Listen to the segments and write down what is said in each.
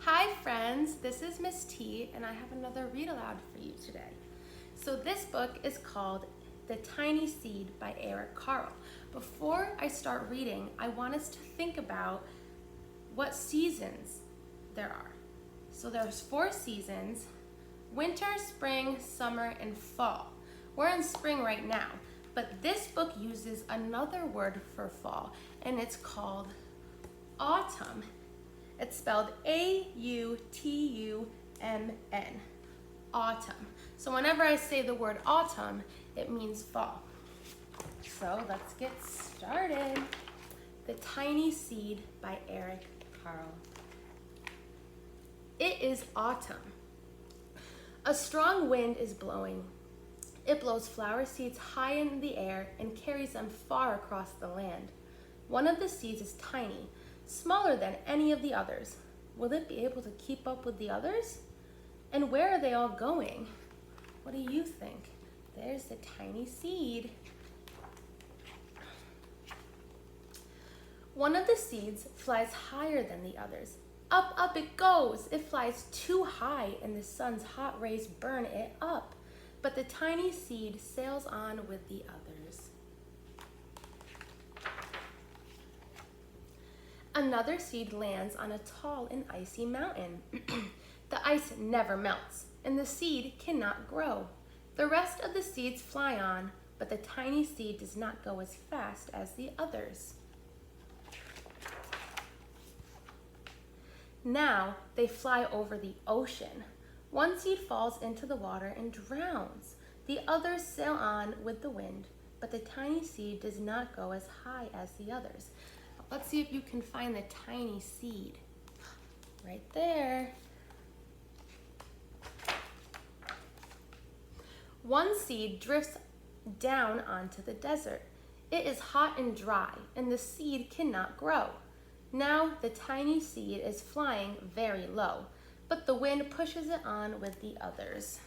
Hi friends, this is Miss T and I have another read aloud for you today. So this book is called The Tiny Seed by Carle. Before I start reading, I want us to think about what seasons there are. So there's 4 seasons: winter, spring, summer, and fall. We're in spring right now, but this book uses another word for fall and it's called autumn. It's spelled A-U-T-U-M-N, autumn. So whenever I say the word autumn, it means fall. So let's get started. The Tiny Seed by Carle. It is autumn. A strong wind is blowing. It blows flower seeds high in the air and carries them far across the land. One of the seeds is tiny, smaller than any of the others. Will it be able to keep up with the others? And where are they all going? What do you think? There's the tiny seed. One of the seeds flies higher than the others. Up, up it goes. It flies too high and the sun's hot rays burn it up. But the tiny seed sails on with the others. Another seed lands on a tall and icy mountain. The ice never melts, and the seed cannot grow. The rest of the seeds fly on, but the tiny seed does not go as fast as the others. Now they fly over the ocean. One seed falls into the water and drowns. The others sail on with the wind, but the tiny seed does not go as high as the others. Let's see if you can find the tiny seed. Right there. One seed drifts down onto the desert. It is hot and dry, and the seed cannot grow. Now the tiny seed is flying very low, but the wind pushes it on with the others.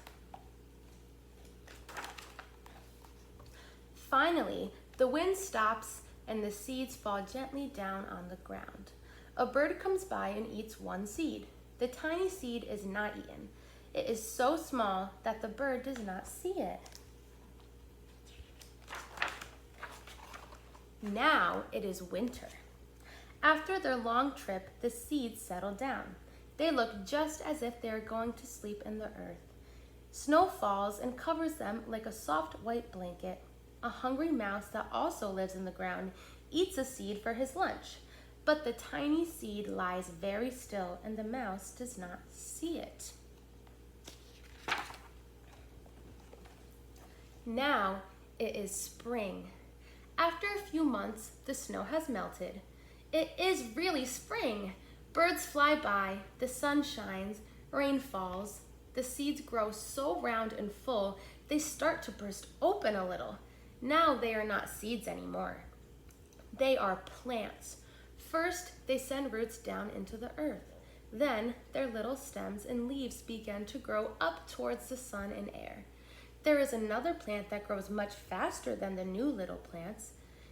Finally, the wind stops and the seeds fall gently down on the ground. A bird comes by and eats one seed. The tiny seed is not eaten. It is so small that the bird does not see it. Now it is winter. After their long trip, the seeds settle down. They look just as if they are going to sleep in the earth. Snow falls and covers them like a soft white blanket. A hungry mouse that also lives in the ground eats a seed for his lunch, but the tiny seed lies very still and the mouse does not see it. Now it is spring. After a few months, the snow has melted. It is really spring. Birds fly by, the sun shines, rain falls. The seeds grow so round and full, they start to burst open a little. Now they are not seeds anymore. They are plants. First, they send roots down into the earth. Then, their little stems and leaves begin to grow up towards the sun and air. There is another plant that grows much faster than the new little plants.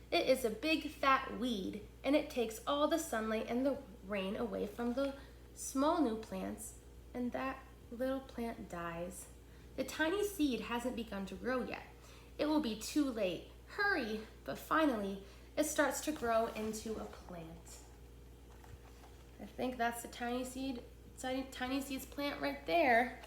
It is a big fat weed, and it takes all the sunlight and the rain away from the small new plants, and that little plant dies. The tiny seed hasn't begun to grow yet. It will be too late. Hurry! But finally, it starts to grow into a plant. I think that's the tiny seed's plant right there.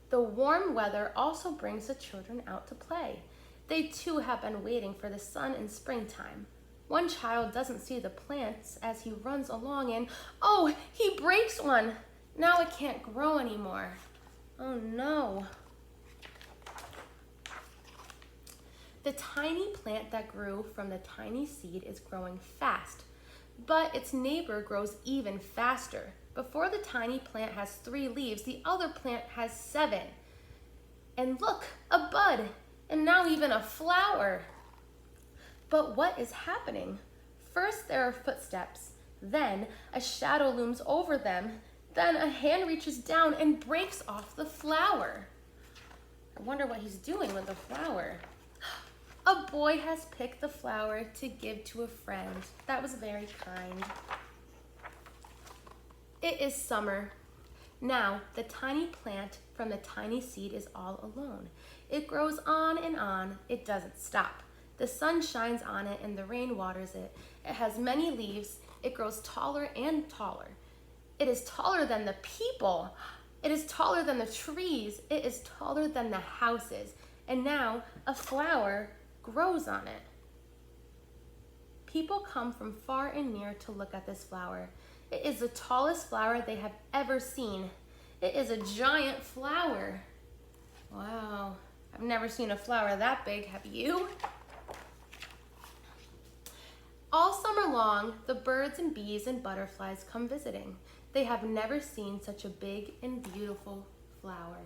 The warm weather also brings the children out to play. They too have been waiting for the sun in springtime. One child doesn't see the plants as he runs along and, oh, he breaks one. Now it can't grow anymore. Oh no. The tiny plant that grew from the tiny seed is growing fast, but its neighbor grows even faster. Before the tiny plant has 3 leaves, the other plant has 7. And look, a bud, and now even a flower. But what is happening? First there are footsteps, then a shadow looms over them, then a hand reaches down and breaks off the flower. I wonder what he's doing with the flower. A boy has picked the flower to give to a friend. That was very kind. It is summer. Now, the tiny plant from the tiny seed is all alone. It grows on and on. It doesn't stop. The sun shines on it and the rain waters it. It has many leaves. It grows taller and taller. It is taller than the people. It is taller than the trees. It is taller than the houses. And now a flower grows on it. People come from far and near to look at this flower. It is the tallest flower they have ever seen. It is a giant flower. Wow, I've never seen a flower that big, have you? All summer long, the birds and bees and butterflies come visiting. They have never seen such a big and beautiful flower.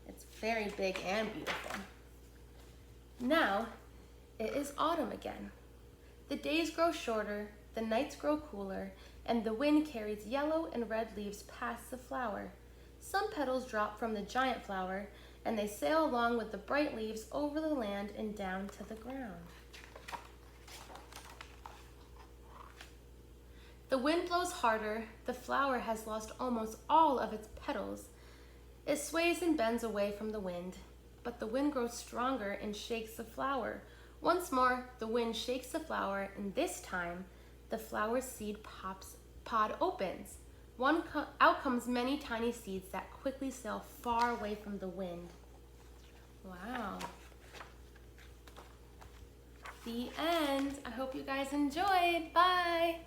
It's very big and beautiful. Now, it is autumn again. The days grow shorter, the nights grow cooler, and the wind carries yellow and red leaves past the flower. Some petals drop from the giant flower, and they sail along with the bright leaves over the land and down to the ground. The wind blows harder. The flower has lost almost all of its petals. It sways and bends away from the wind, but the wind grows stronger and shakes the flower. Once more, the wind shakes the flower, and this time, the flower seed pod opens. Out comes many tiny seeds that quickly sail far away from the wind. Wow. The end. I hope you guys enjoyed. Bye.